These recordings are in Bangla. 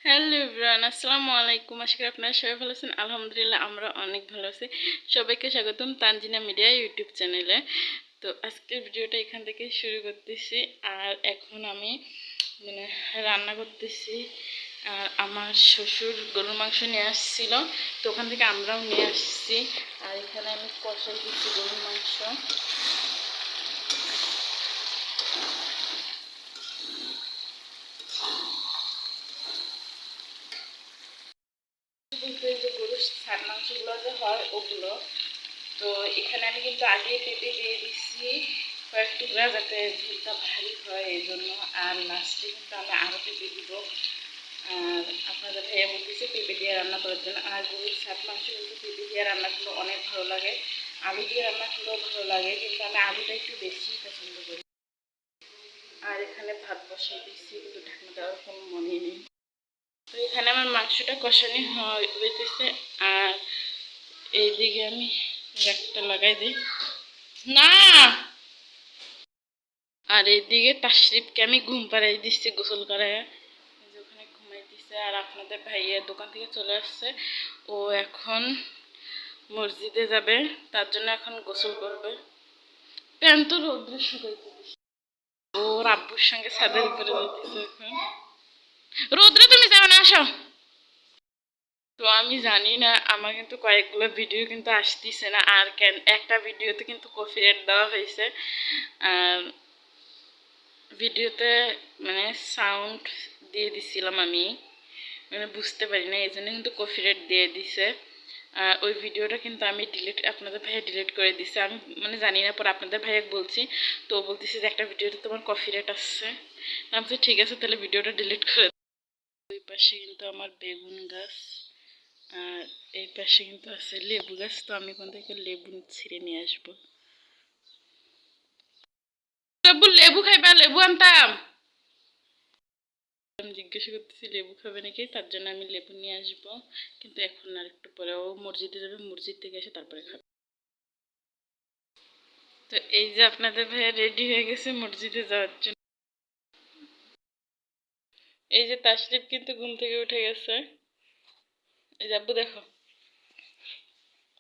হ্যালো এভরিওয়ান, আসসালামু আলাইকুম। আশা করি আপনারা সবাই ভালো আছেন। আলহামদুলিল্লাহ আমরা অনেক ভালো আছি। সবাইকে স্বাগতম তানজিনা মিডিয়া ইউটিউব চ্যানেলে। তো আজকের ভিডিওটা এখান থেকে শুরু করতেছি। আর এখন আমি মানে রান্না করতেছি। আর আমার শ্বশুর গরুর মাংস নিয়ে আসছিল, তো ওখান থেকে আমরাও নিয়ে আসছি। আর এখানে আমি কষাই দিচ্ছি গরুর মাংস। কিন্তু এই যে গরুর ছাট মাংসগুলো যে হয় ওগুলো, তো এখানে আমি কিন্তু আগে পেঁপে দিয়ে দিচ্ছি কয়েক টুকরা, যাতে ঝোলটা ভারী হয় এই জন্য। আর লাস্টে কিন্তু আমি আরও পেঁপে দিব। আর আপনাদের ভাইয়া বলতেছে পেঁপে দিয়ে রান্না করার জন্য। আর গরুর ছাট মাংস কিন্তু পেঁপে দিয়ে রান্না করলে অনেক ভালো লাগে, আলু দিয়ে রান্না করলেও ভালো লাগে, কিন্তু আমি আলুটা একটু বেশি পছন্দ করি। আর এখানে ভাত বসাই দিচ্ছি, কিন্তু ঢাকনা দেওয়ার কোনো মনে নেই। তো এখানে আমার মাংসটা কষানি হইতেছে। আর এইদিকে আমি একটা লাগাই দিই না। আর এইদিকে তাশরিফকে আমি ঘুম পাড়াই দিচ্ছি গোসল করায়, ওখানে ঘুমাই দিচ্ছে। আর আপনাদের ভাইয়া দোকান থেকে চলে আসছে, ও এখন মসজিদে যাবে, তার জন্য এখন গোসল করবে। প্যান্ট তো রোদ্রে শুকাইতে দিচ্ছে। ওর আব্বুর সঙ্গে ছাদের উপরে যেতেছে এখন। রোদ্রে তুমি যাও না, আসো। তো আমি জানি না, আমার কিন্তু কয়েকগুলো ভিডিও কিন্তু আসতেছে না। আর একটা ভিডিওতে কিন্তু কপিরাইট দেওয়া হয়েছে। আর ভিডিওতে মানে সাউন্ড দিয়ে দিছিলাম আমি, মানে বুঝতে পারি না, এই জন্য কিন্তু কপিরাইট দিয়ে দিছে। আর ওই ভিডিওটা কিন্তু আমি আপনাদের ভাইয়া ডিলিট করে দিছে। আমি মানে জানি না, পর আপনাদের ভাইয়া বলছি, তো বলতেছি যে একটা ভিডিওতে তোমার কপিরাইট আসছে। আমি বলছি ঠিক আছে, তাহলে ভিডিওটা ডিলিট করে। ওই পাশে কিন্তু আমার বেগুন গাছ, আর এই পাশে কিন্তু আছে লেবু গাছ। তো আমি কোন থেকে লেবু ছিঁড়ে নিয়ে আসবো। লেবু খাইবা? লেবু আনতাম। আমি জিজ্ঞাসা করতেছি লেবু খাবে নাকি, তার জন্য আমি লেবু নিয়ে আসবো। কিন্তু এখন আর একটু পরে ও মসজিদে যাবে, মসজিদ থেকে এসে তারপরে খাবে। তো এই যে আপনাদের ভাইয়া রেডি হয়ে গেছে মসজিদে যাওয়ার জন্য। এই যে তাশরিফ কিন্তু ঘুম থেকে উঠে গেছে। এই যে আব্বু দেখো,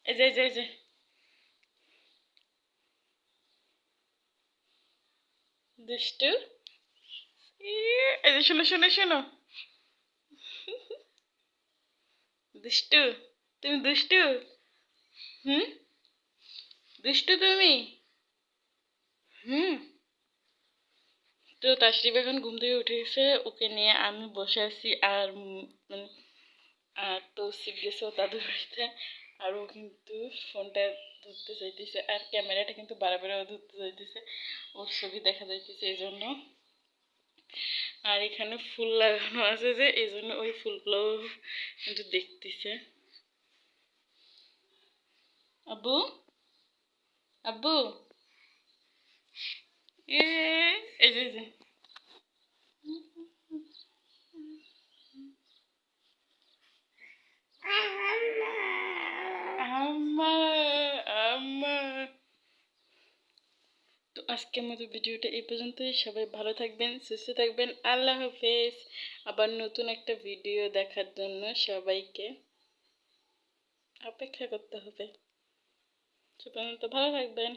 এই যে এই যে এই যে দুষ্টু। এই যে শোনো শোনো শোনো, দুষ্টু, তুমি দুষ্টু। হুম, দুষ্টু তুমি। হুম। তো তাশরিফ এখন ঘুম থেকে উঠে গেছে, ওকে নিয়ে আমি বসে আছি। আর মানে আর তৌসিফ গেছে ও দাদুর বাড়িতে। আর ও কিন্তু ফোনটা ধরতে চাইতেছে, আর ক্যামেরাটা কিন্তু বারবার ও ধরতে চাইতেছে, ওর ছবি দেখা যাইতেছে এই জন্য। আর এখানে ফুল লাগানো আছে যে, এই জন্য ওই ফুলগুলো কিন্তু দেখতেছে। আব্বু, আব্বু, এ এই যে এই যে। আম্মা, আম্মা। তো আজকের মতো ভিডিওটা এই পর্যন্তই। সবাই ভালো থাকবেন, সুস্থ থাকবেন। আল্লাহ হাফেজ। আবার নতুন একটা ভিডিও দেখার জন্য সবাইকে অপেক্ষা করতে হবে। সে পর্যন্ত ভালো থাকবেন।